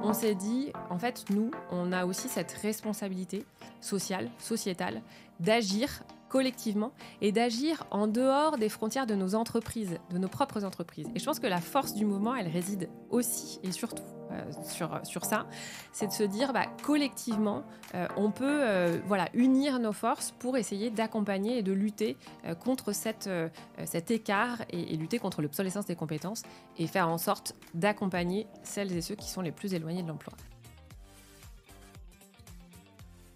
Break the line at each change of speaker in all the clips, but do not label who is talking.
on s'est dit, en fait, nous, on a aussi cette responsabilité sociale, sociétale, d'agir collectivement et d'agir en dehors des frontières de nos entreprises, de nos propres entreprises. Et je pense que la force du mouvement, elle réside aussi et surtout sur ça, c'est de se dire collectivement, on peut unir nos forces pour essayer d'accompagner et de lutter contre cet écart et lutter contre l'obsolescence des compétences et faire en sorte d'accompagner celles et ceux qui sont les plus éloignés de l'emploi.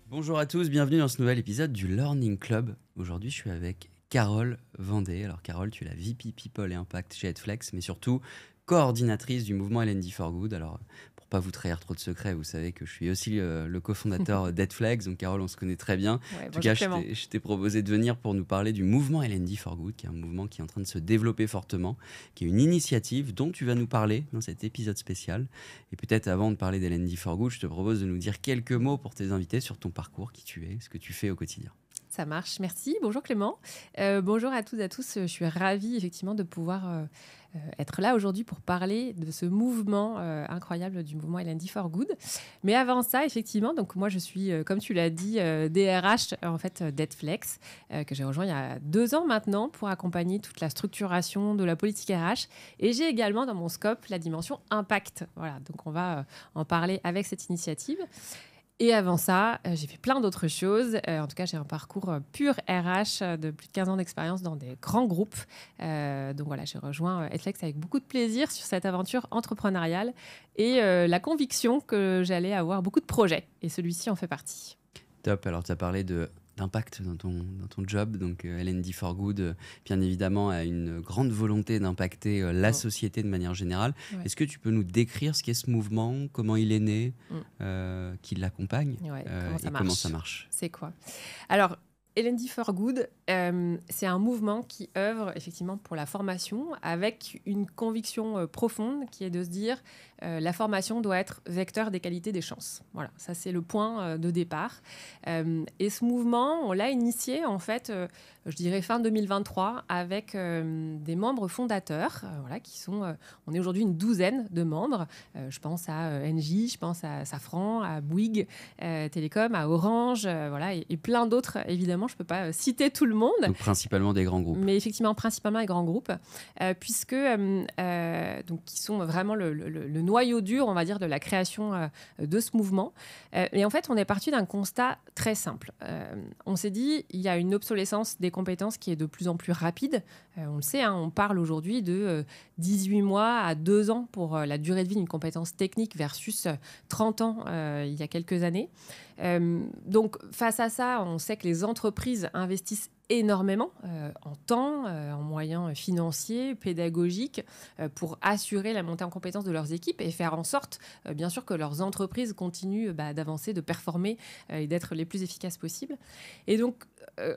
Bonjour à tous, bienvenue dans ce nouvel épisode du Learning Club. Aujourd'hui, je suis avec Carole Vendée. Alors Carole, tu es la VP People et Impact chez Edflex, mais surtout coordinatrice du mouvement L&D for Good. Alors, pour pas vous trahir trop de secrets, vous savez que je suis aussi le cofondateur d'Edflex. Donc Carole, on se connaît très bien.
Ouais,
en tout cas, je t'ai proposé de venir pour nous parler du mouvement L&D for Good, qui est un mouvement qui est en train de se développer fortement, qui est une initiative dont tu vas nous parler dans cet épisode spécial. Et peut-être avant de parler d'L&D for Good, je te propose de nous dire quelques mots pour tes invités sur ton parcours, qui tu es, ce que tu fais au quotidien.
Ça marche, merci. Bonjour Clément. Bonjour à toutes et à tous. Je suis ravie effectivement de pouvoir être là aujourd'hui pour parler de ce mouvement incroyable du mouvement L&D for Good. Mais avant ça, effectivement, donc moi je suis, comme tu l'as dit, DRH en fait d'Edflex, que j'ai rejoint il y a 2 ans maintenant pour accompagner toute la structuration de la politique RH. Et j'ai également dans mon scope la dimension impact. Voilà, donc on va en parler avec cette initiative. Et avant ça, j'ai fait plein d'autres choses. En tout cas, j'ai un parcours pur RH de plus de 15 ans d'expérience dans des grands groupes. Donc voilà, j'ai rejoint Edflex avec beaucoup de plaisir sur cette aventure entrepreneuriale et la conviction que j'allais avoir beaucoup de projets. Et celui-ci en fait partie.
Top. Alors, tu as parlé d'impact dans ton job. Donc, L&D for Good, bien évidemment, a une grande volonté d'impacter la société de manière générale. Ouais. Est-ce que tu peux nous décrire ce qu'est ce mouvement, comment il est né, qui l'accompagne comment ça marche?
C'est quoi? Alors, L&D for Good, c'est un mouvement qui œuvre effectivement pour la formation avec une conviction profonde qui est de se dire la formation doit être vecteur d'égalité des chances. Voilà, ça c'est le point de départ. Et ce mouvement, on l'a initié en fait, je dirais fin 2023, avec des membres fondateurs, qui sont, on est aujourd'hui une 12aine de membres. Je pense à Engie, je pense à Safran, à Bouygues Télécom, à Orange, et plein d'autres évidemment. Je ne peux pas citer tout le monde.
Donc, principalement des grands groupes.
Mais effectivement, principalement des grands groupes, puisque donc, qui sont vraiment le noyau dur, on va dire, de la création de ce mouvement. Et en fait, on est parti d'un constat très simple. On s'est dit, il y a une obsolescence des compétences qui est de plus en plus rapide. On le sait, on parle aujourd'hui de 18 mois à 2 ans pour la durée de vie d'une compétence technique versus 30 ans il y a quelques années. Donc, face à ça, on sait que les entreprises investissent énormément en temps, en moyens financiers, pédagogiques, pour assurer la montée en compétences de leurs équipes et faire en sorte, bien sûr, que leurs entreprises continuent d'avancer, de performer et d'être les plus efficaces possibles. Et donc,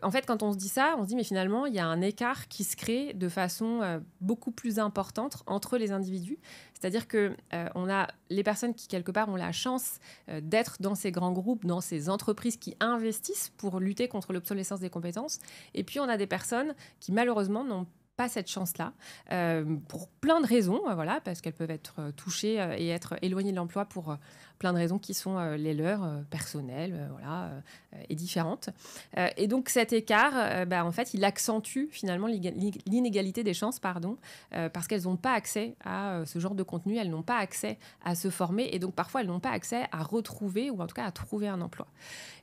en fait, quand on se dit ça, on se dit, mais finalement, il y a un écart qui se crée de façon beaucoup plus importante entre les individus. C'est-à-dire qu'on a les personnes qui, quelque part, ont la chance d'être dans ces grands groupes, dans ces entreprises qui investissent pour lutter contre l'obsolescence des compétences. Et puis, on a des personnes qui, malheureusement, n'ont pas cette chance-là, pour plein de raisons, parce qu'elles peuvent être touchées et être éloignées de l'emploi pour plein de raisons qui sont les leurs, personnelles, et différentes. Et donc cet écart, en fait, il accentue finalement l'inégalité des chances, parce qu'elles n'ont pas accès à ce genre de contenu, elles n'ont pas accès à se former, et donc parfois elles n'ont pas accès à retrouver, ou en tout cas à trouver un emploi.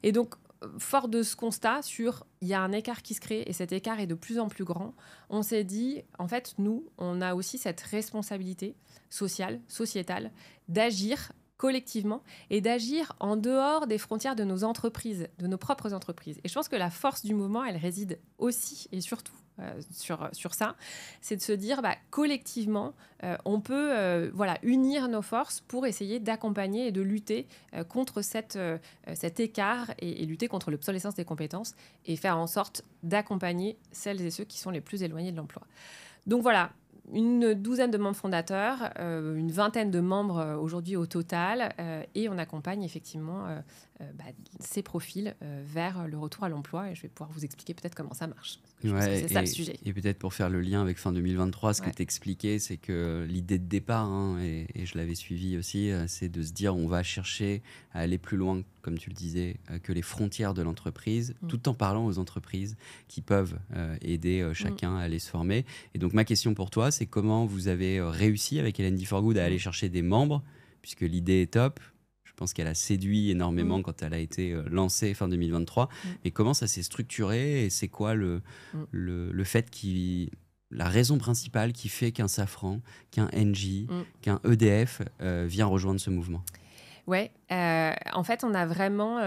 Et donc, fort de ce constat il y a un écart qui se crée et cet écart est de plus en plus grand, on s'est dit, en fait, nous, on a aussi cette responsabilité sociale, sociétale, d'agir collectivement et d'agir en dehors des frontières de nos entreprises, de nos propres entreprises. Et je pense que la force du mouvement, elle réside aussi et surtout sur ça, c'est de se dire collectivement, on peut unir nos forces pour essayer d'accompagner et de lutter contre cet écart et lutter contre l'obsolescence des compétences et faire en sorte d'accompagner celles et ceux qui sont les plus éloignés de l'emploi. Donc voilà, une douzaine de membres fondateurs, une vingtaine de membres aujourd'hui au total, et on accompagne effectivement ces profils vers le retour à l'emploi. Et je vais pouvoir vous expliquer peut-être comment ça marche. Je pense que c'est ça le sujet.
Et peut-être pour faire le lien avec fin 2023, ce que
Ouais.
tu expliquais, c'est que l'idée de départ, hein, et je l'avais suivi aussi, c'est de se dire on va chercher à aller plus loin, comme tu le disais, que les frontières de l'entreprise, tout en parlant aux entreprises qui peuvent aider chacun à aller se former. Et donc ma question pour toi, c'est comment vous avez réussi avec L&D for Good à aller chercher des membres, puisque l'idée est top. Je pense qu'elle a séduit énormément quand elle a été lancée fin 2023. Mais comment ça s'est structuré et c'est quoi le fait la raison principale qui fait qu'un Safran, qu'un Engie, qu'un EDF vient rejoindre ce mouvement?
Ouais, en fait, on a vraiment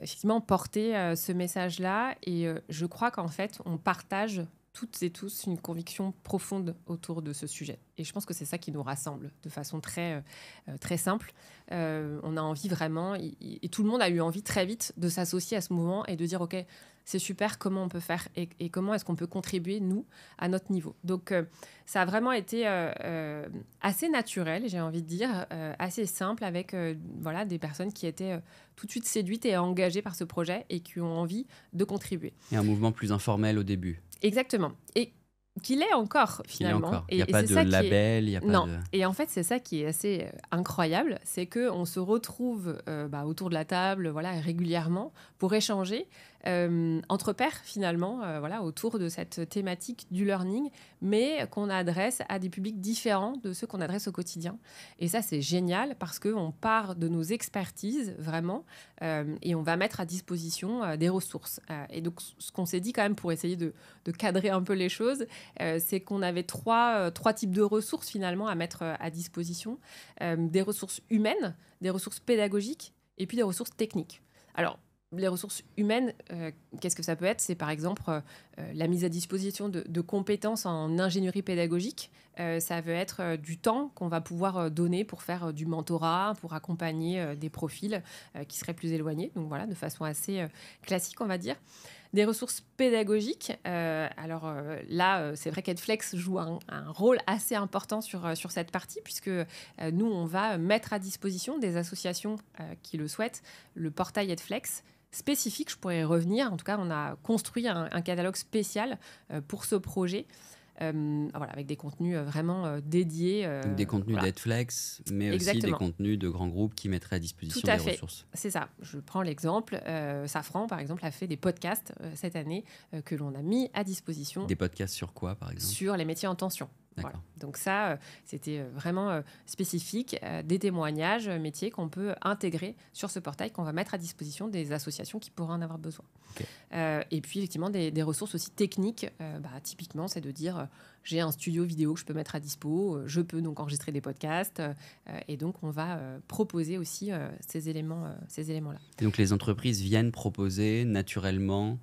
effectivement porté ce message-là et je crois qu'en fait, on partage toutes et tous une conviction profonde autour de ce sujet. Et je pense que c'est ça qui nous rassemble de façon très, très simple. On a envie vraiment, et tout le monde a eu envie très vite de s'associer à ce mouvement et de dire, OK, c'est super, comment on peut faire et comment est-ce qu'on peut contribuer, nous, à notre niveau. Donc, ça a vraiment été assez naturel, j'ai envie de dire, assez simple, avec voilà, des personnes qui étaient tout de suite séduites et engagées par ce projet et qui ont envie de contribuer.
Et un mouvement plus informel au début.
Exactement. Et qu'il est encore, finalement.
Il n'y a pas de label, il n'y a pas
non.
de...
Et en fait, c'est ça qui est assez incroyable, c'est qu'on se retrouve autour de la table régulièrement pour échanger entre pairs, finalement, autour de cette thématique du learning, mais qu'on adresse à des publics différents de ceux qu'on adresse au quotidien. Et ça, c'est génial parce qu'on part de nos expertises, vraiment, et on va mettre à disposition des ressources. Et donc, ce qu'on s'est dit quand même pour essayer de cadrer un peu les choses, c'est qu'on avait trois types de ressources, finalement, à mettre à disposition. Des ressources humaines, des ressources pédagogiques et puis des ressources techniques. Alors, les ressources humaines, qu'est-ce que ça peut être? C'est par exemple la mise à disposition de compétences en ingénierie pédagogique. Ça veut être du temps qu'on va pouvoir donner pour faire du mentorat, pour accompagner des profils qui seraient plus éloignés. Donc voilà, de façon assez classique, on va dire. Des ressources pédagogiques. Là, c'est vrai qu'EdFlex joue un rôle assez important sur cette partie, puisque nous, on va mettre à disposition des associations qui le souhaitent, le portail EdFlex spécifique, je pourrais y revenir. En tout cas, on a construit un catalogue spécial pour ce projet. Avec des contenus vraiment dédiés.
Donc des contenus d'EdFlex, mais aussi des contenus de grands groupes qui mettraient à disposition des ressources.
C'est ça. Je prends l'exemple. Safran, par exemple, a fait des podcasts cette année que l'on a mis à disposition.
Des podcasts sur quoi, par exemple?
Sur les métiers en tension. Voilà. Donc ça, c'était vraiment spécifique, des témoignages métiers qu'on peut intégrer sur ce portail, qu'on va mettre à disposition des associations qui pourraient en avoir besoin. Okay. Et puis effectivement des ressources aussi techniques. Typiquement, c'est de dire j'ai un studio vidéo que je peux mettre à dispo, je peux donc enregistrer des podcasts, et donc on va proposer aussi ces éléments-là.
Et donc les entreprises viennent proposer naturellement,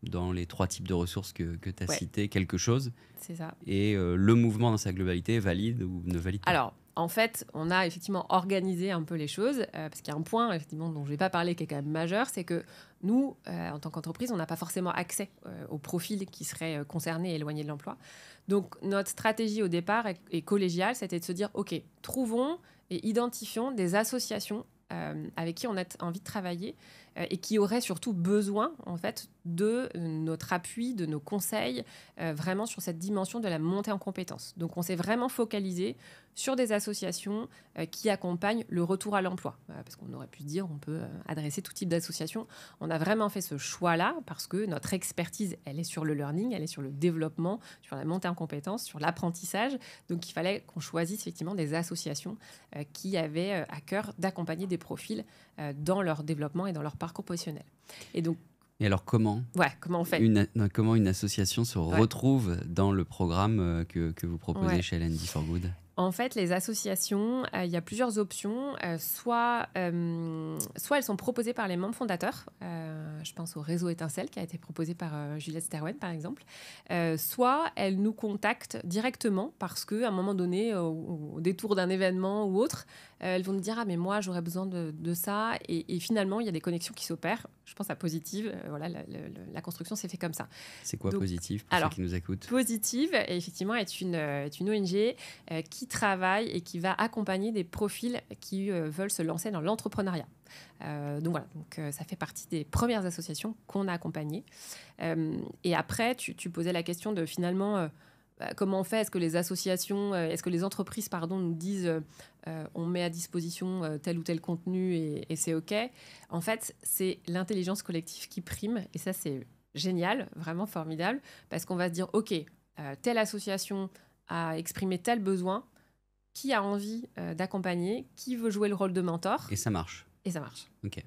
dans les trois types de ressources que tu as cités, quelque chose.
C'est ça.
Et le mouvement dans sa globalité valide ou ne valide pas?
Alors, en fait, on a effectivement organisé un peu les choses, parce qu'il y a un point effectivement, dont je ne vais pas parler qui est quand même majeur, c'est que nous, en tant qu'entreprise, on n'a pas forcément accès aux profils qui seraient concernés et éloignés de l'emploi. Donc, notre stratégie au départ est collégiale, c'était de se dire, OK, trouvons et identifions des associations avec qui on a envie de travailler et qui auraient surtout besoin en fait de notre appui, de nos conseils, vraiment sur cette dimension de la montée en compétences. Donc on s'est vraiment focalisé sur des associations qui accompagnent le retour à l'emploi. Parce qu'on aurait pu se dire on peut adresser tout type d'association. On a vraiment fait ce choix-là parce que notre expertise, elle est sur le learning, elle est sur le développement, sur la montée en compétences, sur l'apprentissage. Donc il fallait qu'on choisisse effectivement des associations qui avaient à cœur d'accompagner des profils dans leur développement et dans leur parcours professionnel.
Et alors comment
on fait
comment une association se retrouve dans le programme que vous proposez chez L&D for Good?
En fait, les associations, il y a plusieurs options. Soit elles sont proposées par les membres fondateurs. Je pense au réseau Étincelle qui a été proposé par Juliette Sterwen, par exemple. Soit elles nous contactent directement parce qu'à un moment donné, au détour d'un événement ou autre, elles vont nous dire « Ah, mais moi, j'aurais besoin de ça. » Et finalement, il y a des connexions qui s'opèrent. Je pense à Positive. Voilà, la construction s'est fait comme ça.
C'est quoi
Donc,
Positive pour ceux qui nous écoutent?
Positive, effectivement, est une ONG qui travaille et qui va accompagner des profils qui veulent se lancer dans l'entrepreneuriat. Donc voilà, ça fait partie des premières associations qu'on a accompagnées. Et après, tu posais la question de finalement comment on fait. Est-ce que les associations, est-ce que les entreprises, nous disent on met à disposition tel ou tel contenu et c'est OK. En fait, c'est l'intelligence collective qui prime et ça, c'est génial, vraiment formidable, parce qu'on va se dire OK, telle association a exprimé tel besoin, qui a envie d'accompagner, qui veut jouer le rôle de mentor.
Et ça marche.
Et ça marche.
OK.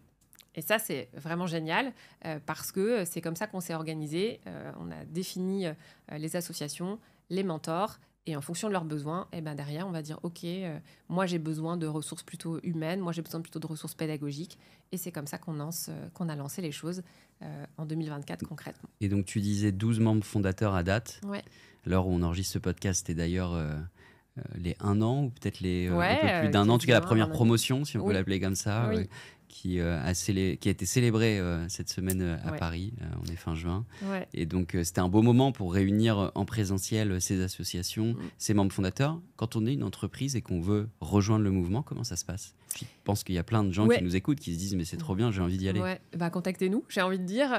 Et ça, c'est vraiment génial parce que c'est comme ça qu'on s'est organisé. On a défini les associations, les mentors, et en fonction de leurs besoins, derrière, on va dire OK, moi j'ai besoin de ressources plutôt humaines, moi j'ai besoin plutôt de ressources pédagogiques. Et c'est comme ça qu'on a lancé les choses en 2024 concrètement.
Et donc tu disais 12 membres fondateurs à date.
Ouais.
À l'heure où on enregistre ce podcast, c'était d'ailleurs les 1 an ou peut-être un peu plus d'1 an, en tout cas la première promotion, si on peut l'appeler comme ça,
oui.
qui a été célébrée cette semaine à Paris, on est fin juin.
Ouais.
Et donc c'était un beau moment pour réunir en présentiel ces associations, ces membres fondateurs. Quand on est une entreprise et qu'on veut rejoindre le mouvement, comment ça se passe? Je pense qu'il y a plein de gens qui nous écoutent, qui se disent mais c'est trop bien, j'ai envie d'y aller.
Ouais. Contactez-nous, j'ai envie de dire.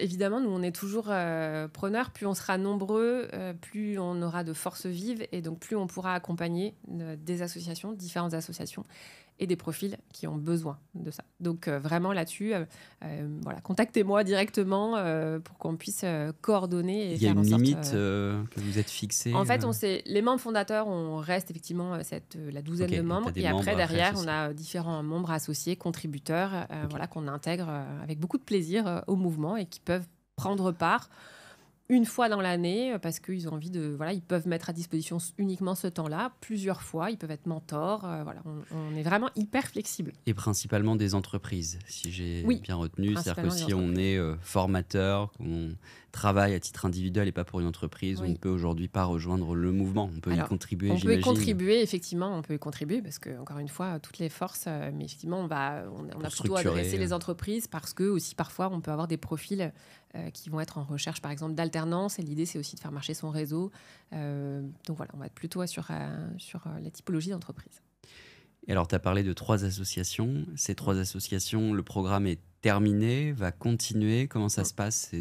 Évidemment, nous on est toujours preneurs. Plus on sera nombreux, plus on aura de force vive et donc plus on pourra accompagner des associations, différentes associations et des profils qui ont besoin de ça. Donc vraiment là-dessus, contactez-moi directement pour qu'on puisse coordonner.
Il y a une limite que vous êtes fixée?
En fait, les membres fondateurs, on reste effectivement la douzaine de membres. Et après, derrière, on a différents membres associés, contributeurs, qu'on intègre avec beaucoup de plaisir au mouvement et qui peuvent prendre part une fois dans l'année parce qu'ils ont envie ils peuvent mettre à disposition uniquement ce temps-là, plusieurs fois, ils peuvent être mentors. On est vraiment hyper flexible.
Et principalement des entreprises, si j'ai bien retenu. C'est-à-dire que si on est formateur, qu'on travaille à titre individuel et pas pour une entreprise, on ne peut aujourd'hui pas rejoindre le mouvement. On peut y contribuer,
j'imagine. On peut y contribuer, effectivement, on peut y contribuer parce que, encore une fois, toutes les forces, mais effectivement, on a plutôt adressé les entreprises parce que aussi parfois on peut avoir des profils qui vont être en recherche, par exemple, d'alternance. Et l'idée, c'est aussi de faire marcher son réseau. Donc voilà, on va être plutôt sur la typologie d'entreprise.
Et alors, tu as parlé de 3 associations. Ces 3 associations, le programme est terminé, va continuer. Comment ça se passe?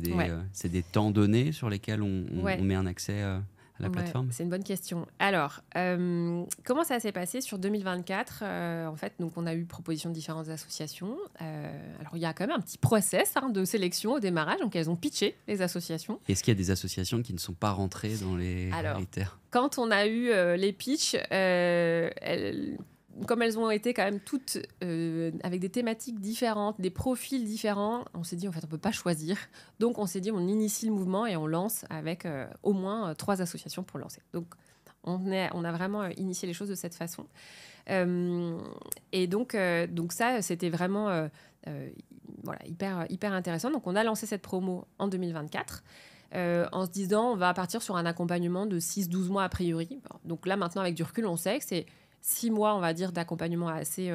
C'est des temps donnés sur lesquels on met un accès à la plateforme?
C'est une bonne question. Alors, comment ça s'est passé sur 2024? En fait, donc, on a eu proposition de différentes associations. Alors, il y a quand même un petit process de sélection au démarrage. Donc, elles ont pitché, les associations.
Est-ce qu'il y a des associations qui ne sont pas rentrées dans les critères?
Quand on a eu les pitchs, comme elles ont été quand même toutes avec des thématiques différentes, des profils différents, on s'est dit en fait on peut pas choisir. Donc on s'est dit on initie le mouvement et on lance avec au moins 3 associations pour lancer. Donc on a vraiment initié les choses de cette façon. Et donc ça c'était vraiment hyper intéressant. Donc on a lancé cette promo en 2024. En se disant on va partir sur un accompagnement de 6-12 mois a priori. Donc là maintenant avec du recul on sait que c'est 6 mois, on va dire, d'accompagnement assez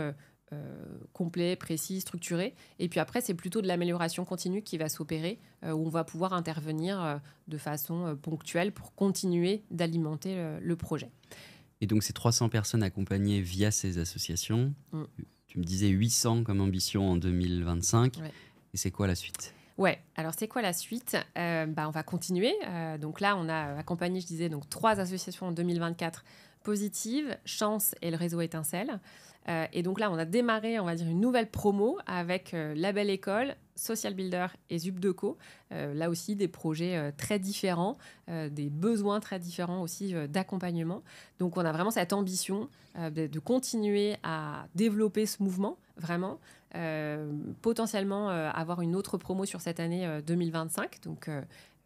complet, précis, structuré. Et puis après, c'est plutôt de l'amélioration continue qui va s'opérer, où on va pouvoir intervenir de façon ponctuelle pour continuer d'alimenter le projet.
Et donc, ces 300 personnes accompagnées via ces associations, tu me disais 800 comme ambition en 2025. Ouais. Et c'est quoi la suite ?
Ouais, alors c'est quoi la suite ? On va continuer. Donc là, on a accompagné, je disais, 3 associations en 2024. Positive, Chance et le réseau Étincelle. Et donc là, on a démarré, on va dire, une nouvelle promo avec La Belle École, Social Builder et Zubdeco. Là aussi, des projets très différents, des besoins très différents aussi d'accompagnement. Donc, on a vraiment cette ambition de continuer à développer ce mouvement, vraiment. Potentiellement avoir une autre promo sur cette année 2025. Donc,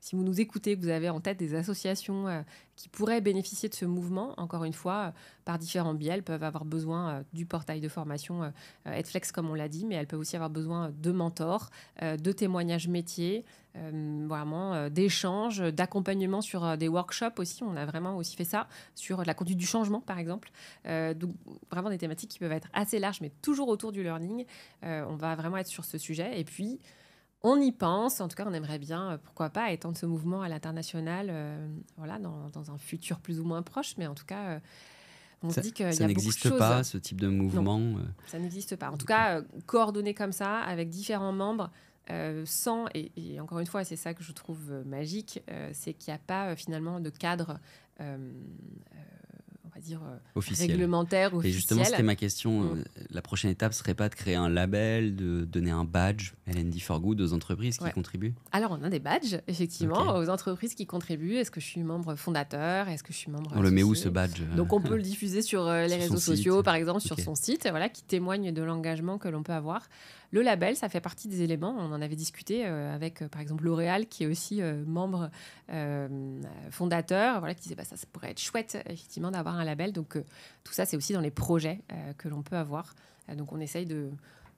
si vous nous écoutez, que vous avez en tête des associations qui pourraient bénéficier de ce mouvement, encore une fois, par différents biais, elles peuvent avoir besoin du portail de formation Edflex, comme on l'a dit, mais elles peuvent aussi avoir besoin de mentors, de témoignages métiers, vraiment d'échanges, d'accompagnement sur des workshops aussi. On a vraiment aussi fait ça sur la conduite du changement, par exemple. Donc, vraiment des thématiques qui peuvent être assez larges, mais toujours autour du learning. On va vraiment être sur ce sujet. Et puis, on y pense, en tout cas, on aimerait bien, pourquoi pas, étendre ce mouvement à l'international, voilà, dans un futur plus ou moins proche, mais en tout cas, on se dit qu'il y a beaucoup de choses.
Ça n'existe pas, ce type de mouvement.
Non, ça n'existe pas. En tout cas, coordonné comme ça, avec différents membres, sans, et encore une fois, c'est ça que je trouve magique, c'est qu'il n'y a pas finalement de cadre on va dire,
officiel.
Réglementaire, officiel.
Et justement, c'était ma question. La prochaine étape serait pas de créer un label, de donner un badge L&D for Good aux entreprises qui contribuent?
Alors, on a des badges, effectivement, aux entreprises qui contribuent. Est-ce que je suis membre fondateur? Est-ce que je suis membre
On le met où, ce badge?
Donc, on peut le diffuser sur les réseaux sociaux, par exemple, sur son site, voilà, qui témoigne de l'engagement que l'on peut avoir. Le label, ça fait partie des éléments. On en avait discuté avec, par exemple, L'Oréal, qui est aussi membre fondateur, voilà, qui disait ça pourrait être chouette, effectivement, d'avoir un label. Donc, tout ça, c'est aussi dans les projets que l'on peut avoir. Donc, on essaye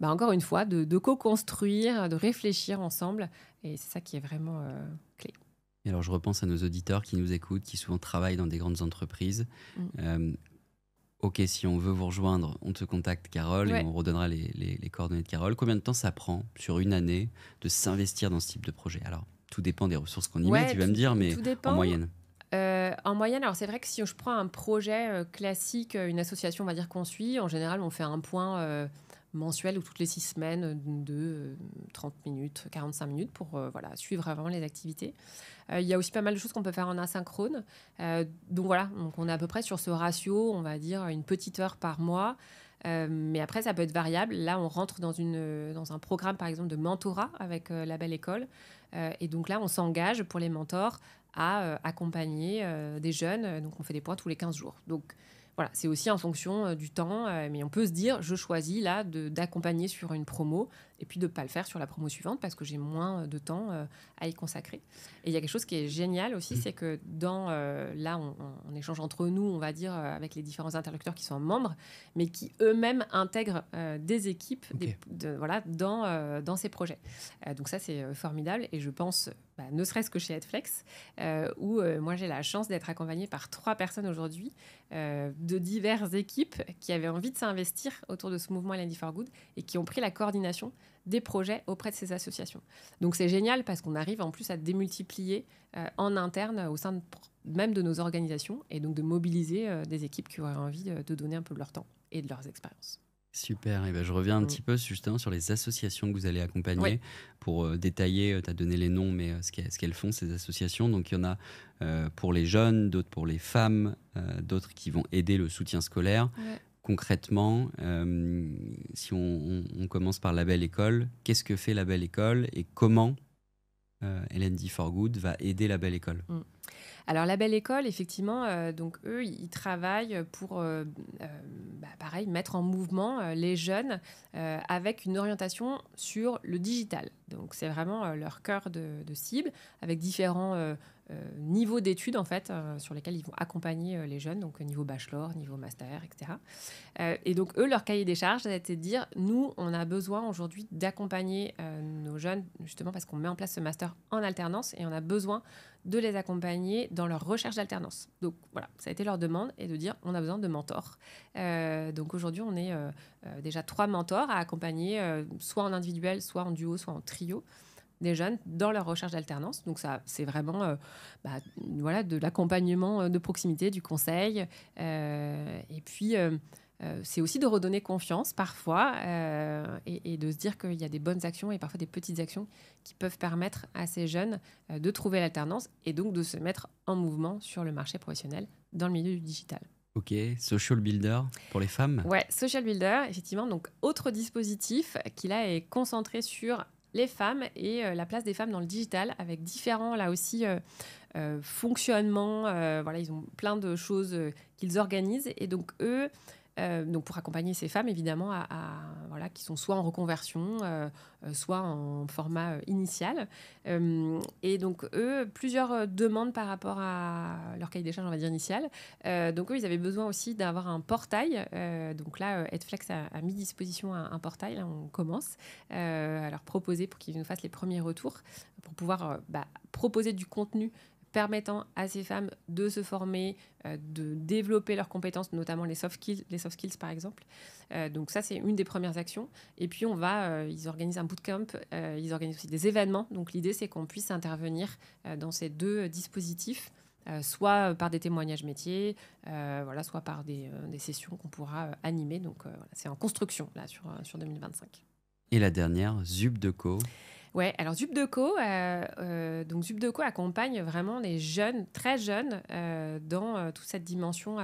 encore une fois, de co-construire, de réfléchir ensemble. Et c'est ça qui est vraiment clé.
Et alors, je repense à nos auditeurs qui nous écoutent, qui souvent travaillent dans des grandes entreprises. Ok, si on veut vous rejoindre, on te contacte, Carole, et on redonnera les coordonnées de Carole. Combien de temps ça prend sur une année de s'investir dans ce type de projet? Alors, tout dépend des ressources qu'on y met, tu vas me dire, mais en moyenne.
En moyenne, alors c'est vrai que si je prends un projet classique, une association, on va dire qu'on suit, en général, on fait un point mensuel ou toutes les 6 semaines de 30 minutes, 45 minutes pour suivre vraiment les activités. Il y a aussi pas mal de choses qu'on peut faire en asynchrone. Donc voilà, donc on est à peu près sur ce ratio, on va dire une petite heure par mois. Mais après, ça peut être variable. Là, on rentre dans un programme, par exemple, de mentorat avec la Belle École. Et donc là, on s'engage pour les mentors à accompagner des jeunes. Donc, on fait des points tous les 15 jours. Donc, voilà, c'est aussi en fonction du temps. Mais on peut se dire, je choisis là d'accompagner sur une promo et puis de ne pas le faire sur la promo suivante parce que j'ai moins de temps à y consacrer. Et il y a quelque chose qui est génial aussi, c'est que là, on échange entre nous, on va dire, avec les différents interlocuteurs qui sont membres, mais qui eux-mêmes intègrent des équipes dans ces projets. Donc ça, c'est formidable. Et je pense, ne serait-ce que chez Edflex, où moi, j'ai la chance d'être accompagnée par 3 personnes aujourd'hui de diverses équipes qui avaient envie de s'investir autour de ce mouvement L&D for Good et qui ont pris la coordination des projets auprès de ces associations. Donc c'est génial parce qu'on arrive en plus à démultiplier en interne au sein même de nos organisations et donc de mobiliser des équipes qui auraient envie de donner un peu de leur temps et de leurs expériences.
Super, et je reviens un petit peu justement sur les associations que vous allez accompagner pour détailler, tu as donné les noms, mais ce qu'elles font, ces associations. Donc il y en a pour les jeunes, d'autres pour les femmes, d'autres qui vont aider le soutien scolaire. Concrètement, si on commence par la Belle École, qu'est-ce que fait la Belle École et comment L&D for Good va aider la Belle École?
Alors, la Belle École, effectivement, donc eux, ils travaillent pour, pareil, mettre en mouvement les jeunes avec une orientation sur le digital. Donc, c'est vraiment leur cœur de cible, avec différents niveaux d'études, en fait, sur lesquels ils vont accompagner les jeunes, donc niveau bachelor, niveau master, etc. Et donc, eux, leur cahier des charges, c'est de dire, nous, on a besoin aujourd'hui d'accompagner nos jeunes, justement parce qu'on met en place ce master en alternance et on a besoin de les accompagner dans leur recherche d'alternance. Donc voilà, ça a été leur demande et de dire on a besoin de mentors. Donc aujourd'hui, on est déjà 3 mentors à accompagner soit en individuel, soit en duo, soit en trio des jeunes dans leur recherche d'alternance. Donc ça, c'est vraiment de l'accompagnement de proximité, du conseil. Et puis c'est aussi de redonner confiance parfois et de se dire qu'il y a des bonnes actions et parfois des petites actions qui peuvent permettre à ces jeunes de trouver l'alternance et donc de se mettre en mouvement sur le marché professionnel dans le milieu du digital.
Ok, Social Builder pour les femmes.
Ouais, Social Builder, effectivement. Donc, autre dispositif qui là est concentré sur les femmes et la place des femmes dans le digital avec différents, là aussi, fonctionnements. Ils ont plein de choses qu'ils organisent et donc eux, donc pour accompagner ces femmes, évidemment, voilà, qui sont soit en reconversion, soit en format initial. Et donc, eux, plusieurs demandes par rapport à leur cahier des charges, on va dire, initial. Donc, eux, ils avaient besoin aussi d'avoir un portail. Donc là, Edflex a mis à disposition un portail. Là, on commence à leur proposer pour qu'ils nous fassent les premiers retours, pour pouvoir proposer du contenu permettant à ces femmes de se former, de développer leurs compétences, notamment les soft skills par exemple. Donc ça, c'est une des premières actions. Et puis, ils organisent un bootcamp, ils organisent aussi des événements. Donc l'idée, c'est qu'on puisse intervenir dans ces deux dispositifs, soit par des témoignages métiers, soit par des sessions qu'on pourra animer. Donc c'est en construction là, sur 2025.
Et la dernière, Zubdeco.
Ouais, alors Zubdeco, donc Zubdeco accompagne vraiment les jeunes, très jeunes, dans toute cette dimension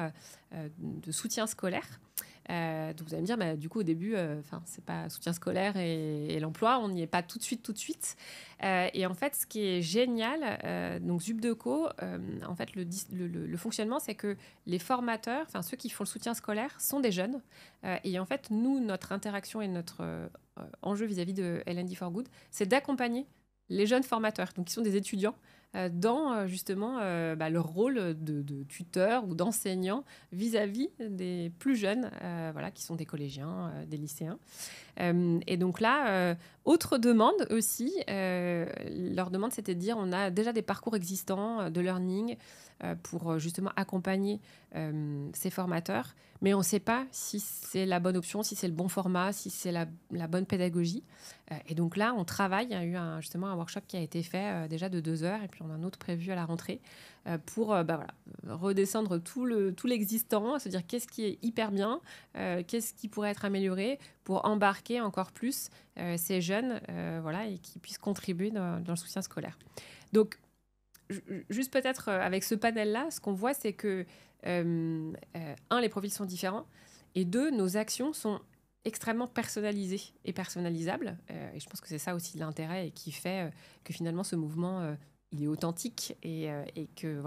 de soutien scolaire. Donc vous allez me dire, du coup au début, c'est pas soutien scolaire et l'emploi, on n'y est pas tout de suite. Et en fait, ce qui est génial, donc Zubdeco, en fait le fonctionnement, c'est que les formateurs, ceux qui font le soutien scolaire, sont des jeunes. Et en fait, nous, notre interaction et notre enjeu vis-à-vis de L&D for Good, c'est d'accompagner les jeunes formateurs, donc qui sont des étudiants, dans justement leur rôle de tuteur ou d'enseignant vis-à-vis des plus jeunes, qui sont des collégiens, des lycéens. Et donc là, autre demande aussi, leur demande, c'était de dire, on a déjà des parcours existants de learning pour justement accompagner ces formateurs, mais on ne sait pas si c'est la bonne option, si c'est le bon format, si c'est la bonne pédagogie. Et donc là, on travaille. Il y a eu justement un workshop qui a été fait déjà de 2 heures, et puis on a un autre prévu à la rentrée pour redescendre tout l'existant, se dire qu'est-ce qui est hyper bien, qu'est-ce qui pourrait être amélioré pour embarquer encore plus ces jeunes et qui puissent contribuer dans le soutien scolaire. Donc, juste peut-être avec ce panel-là, ce qu'on voit, c'est que, les profils sont différents, et 2, nos actions sont extrêmement personnalisées et personnalisables. Et je pense que c'est ça aussi l'intérêt et qui fait que finalement ce mouvement, il est authentique et que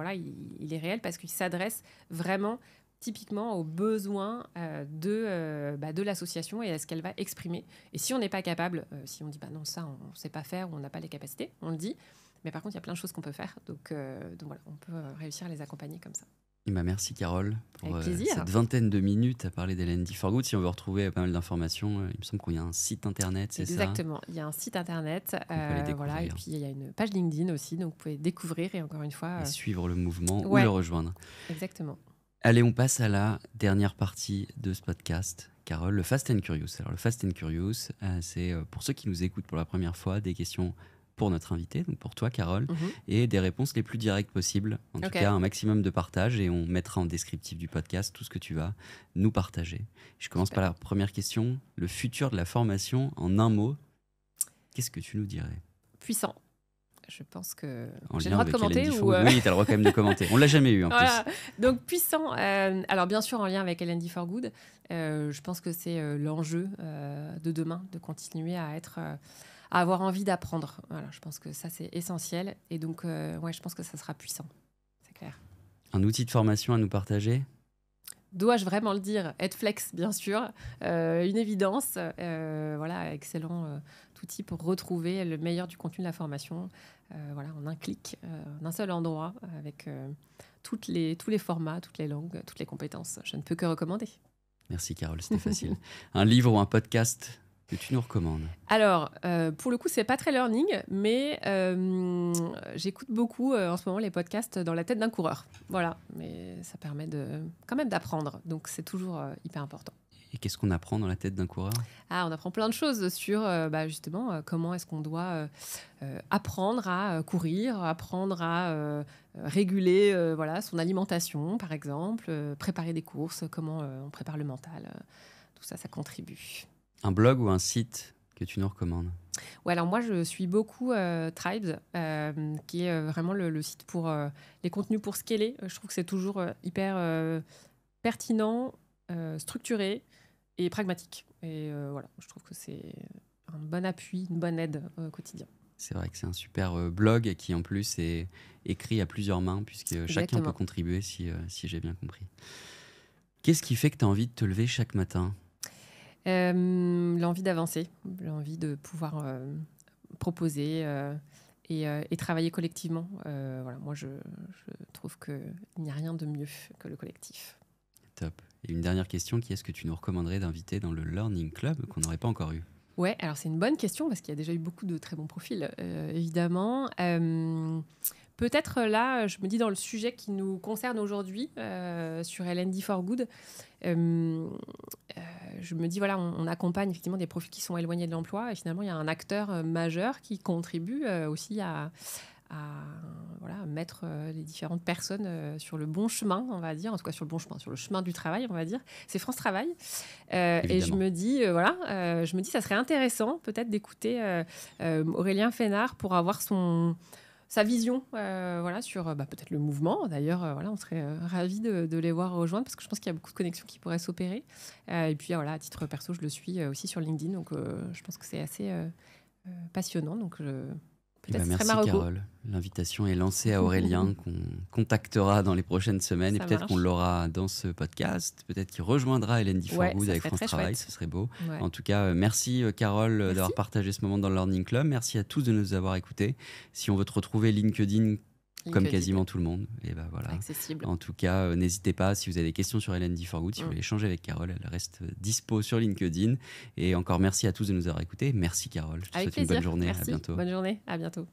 il est réel parce qu'il s'adresse vraiment typiquement aux besoins de l'association et à ce qu'elle va exprimer. Et si on n'est pas capable, si on dit non, ça on ne sait pas faire ou on n'a pas les capacités, on le dit. Mais par contre, il y a plein de choses qu'on peut faire. Donc voilà, on peut réussir à les accompagner comme ça.
Merci Carole pour
Avec plaisir.
cette vingtaine de minutes à parler d'L&D for Good. Si on veut retrouver pas mal d'informations, il me semble qu'il y a un site internet, c'est ça ?
Exactement, il y a un site internet, et puis il y a une page LinkedIn aussi, donc vous pouvez découvrir et encore une fois...
Et suivre le mouvement ou le rejoindre.
Exactement.
Allez, on passe à la dernière partie de ce podcast. Carole, le Fast and Curious. Alors le Fast and Curious, c'est pour ceux qui nous écoutent pour la première fois, des questions pour notre invité, donc pour toi Carole, et des réponses les plus directes possibles. En tout cas, un maximum de partage, et on mettra en descriptif du podcast tout ce que tu vas nous partager. Je commence par la première question. Le futur de la formation, en un mot, qu'est-ce que tu nous dirais ?
Puissant. Je pense que
j'ai
le droit de commenter ou
Oui, tu as le droit quand même de commenter. On l'a jamais eu en plus.
Donc puissant. Alors bien sûr en lien avec L&D for Good. Je pense que c'est l'enjeu de demain, de continuer à avoir envie d'apprendre. Voilà, je pense que ça c'est essentiel. Et donc je pense que ça sera puissant. C'est clair.
Un outil de formation à nous partager ?
Dois-je vraiment le dire ? Edflex, bien sûr. Une évidence. Excellent outil pour retrouver le meilleur du contenu de la formation. En un clic, en un seul endroit, avec tous les formats, toutes les langues, toutes les compétences. Je ne peux que recommander.
Merci Carole, c'était facile. Un livre ou un podcast que tu nous recommandes ?
Alors, pour le coup, c'est pas très learning, mais j'écoute beaucoup en ce moment les podcasts dans la tête d'un coureur. Voilà, mais ça permet quand même d'apprendre, donc c'est toujours hyper important.
Et qu'est-ce qu'on apprend dans la tête d'un coureur ?
On apprend plein de choses sur justement comment est-ce qu'on doit apprendre à courir, apprendre à réguler son alimentation, par exemple, préparer des courses, comment on prépare le mental. Tout ça, ça contribue.
Un blog ou un site que tu nous recommandes ?
Alors moi, je suis beaucoup Tribes, qui est vraiment le site pour les contenus pour scaler. Je trouve que c'est toujours hyper pertinent, structuré et pragmatique. Et je trouve que c'est un bon appui, une bonne aide au quotidien.
C'est vrai que c'est un super blog qui en plus est écrit à plusieurs mains, puisque chacun peut contribuer si j'ai bien compris. Qu'est-ce qui fait que tu as envie de te lever chaque matin?
L'envie d'avancer, l'envie de pouvoir proposer et travailler collectivement. Voilà, moi, je trouve qu'il n'y a rien de mieux que le collectif.
Top. Et une dernière question, qui est-ce que tu nous recommanderais d'inviter dans le Learning Club qu'on n'aurait pas encore eu?
Ouais, alors c'est une bonne question parce qu'il y a déjà eu beaucoup de très bons profils, évidemment. Peut-être là, je me dis dans le sujet qui nous concerne aujourd'hui, sur L&D for Good, je me dis, voilà, on accompagne effectivement des profils qui sont éloignés de l'emploi et finalement, il y a un acteur majeur qui contribue aussi voilà, mettre les différentes personnes sur le bon chemin, on va dire, en tout cas sur le bon chemin, sur le chemin du travail, on va dire. C'est France Travail. Et je me dis, ça serait intéressant peut-être d'écouter Aurélien Fénard pour avoir sa vision voilà, sur peut-être le mouvement. D'ailleurs, voilà, on serait ravis de les voir rejoindre parce que je pense qu'il y a beaucoup de connexions qui pourraient s'opérer. Et puis, voilà, à titre perso, je le suis aussi sur LinkedIn. Donc, je pense que c'est assez passionnant. Donc, peut-être
merci
Marocco.
Carole. L'invitation est lancée à Aurélien qu'on contactera dans les prochaines semaines et peut-être qu'on l'aura dans ce podcast. Peut-être qu'il rejoindra L&D for Good avec France Travail. Ce serait beau. Ouais. En tout cas, merci Carole d'avoir partagé ce moment dans le Learning Club. Merci à tous de nous avoir écoutés. Si on veut te retrouver LinkedIn comme quasiment tout le monde. Et ben voilà.
Accessible.
En tout cas, n'hésitez pas si vous avez des questions sur L&D for Good, si vous voulez échanger avec Carole, elle reste dispo sur LinkedIn. Et encore merci à tous de nous avoir écoutés. Merci Carole. Je te souhaite une bonne journée.
Merci.
À bientôt.
Bonne journée. À bientôt.